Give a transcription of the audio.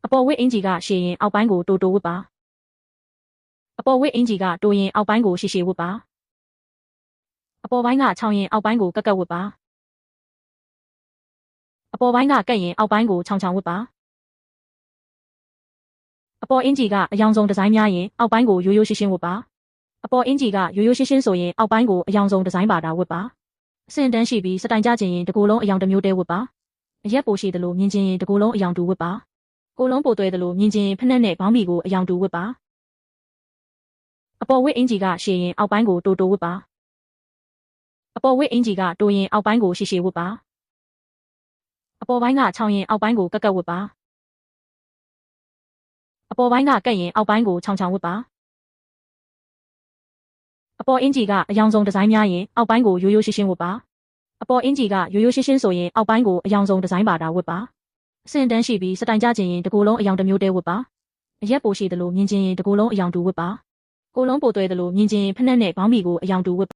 အပေါ်ဝစ်အင်ဂျီကရှည်ရင်အောက်ပိုင်းကိုတိုးတိုးဝတ်ပါအပေါ်ဝစ်အင်ဂျီကတိုးရင်အောက်ပိုင်းကိုရှည်ရှည်ဝတ်ပါအပေါ်ပိုင်းကချောင်းရင်အောက်ပိုင်းကိုကက်ကက်ဝတ်ပါအပေါ်ပိုင်းကကက်ရင်အောက်ပိုင်းကိုချောင်းချောင်းဝတ်ပါအပေါ်အင်ဂျီကအယောင်ဆုံးဒီဇိုင်းများရင်အောက်ပိုင်းကိုရိုးရိုးရှင်းရှင်းဝတ်ပါအပေါ်အင်ဂျီကရိုးရိုးရှင်းရှင်းဆိုရင်အောက်ပိုင်းကိုအယောင်ဆုံးဒီဇိုင်းပါတာဝတ်ပါအဆင့်တန်းရှိပြီးစတိုင်ကြခြင်းရင်တကူလုံးအယောင်တစ်မျိုးတည်းဝတ်ပါအရက်ပိုရှိတယ်လို့မြင်ခြင်းရင်တကူလုံးအယောင်တူဝတ်ပါကိုလုံးပိုသွဲတယ်လို့မြင်ခြင်းဖက်နဲ့နဲ့ဘောင်းဘီကိုအယောင်တူဝတ်ပါအပေါ်ဝစ်အင်ဂျီကရှည်ရင်အောက်ပိုင်းကိုတိုးတိုးဝတ်ပါအပေါ်ဝစ်အင်ဂျီကတိုးရင်အောက်ပိုင်းကိုရှည်ရှည်ဝတ်ပါအပေါ်ပိုင်းကချောင်းရင်အောက်ပိုင်းကိုကက်ကက်ဝတ်ပါအပေါ်ပိုင်းကကက်ရင်အောက်ပိုင်းကိုချောင်းချောင်းဝတ်ပါအပေါ်အင်ဂျီကအယောင်ဆုံးဒီဇိုင်းများရင်အောက်ပိုင်းကိုရိုးရိုးရှင်းရှင်းဝတ်ပါအပေါ်အင်ဂျီကရိုးရိုးရှင်းရှင်းဆိုရင်အောက်ပိုင်းကိုအယောင်ဆုံးဒီဇိုင်းပါတာဝတ်ပါအဆင့်တန်းရှိပြီးစတိုင်ကြခြင်းရင်တကူလုံးအယောင်တစ်မျိုးတည်းဝတ်ပါအရက်ပိုရှိတယ်လို့မြင်ခြင်းရင်တကူလုံးအယောင်တူဝတ်ပါကိုလုံးပိုသွဲတယ်လို့မြင်ခြင်းဖက်နဲ့နဲ့ဘောင်းဘီကိုအယောင်တူဝတ်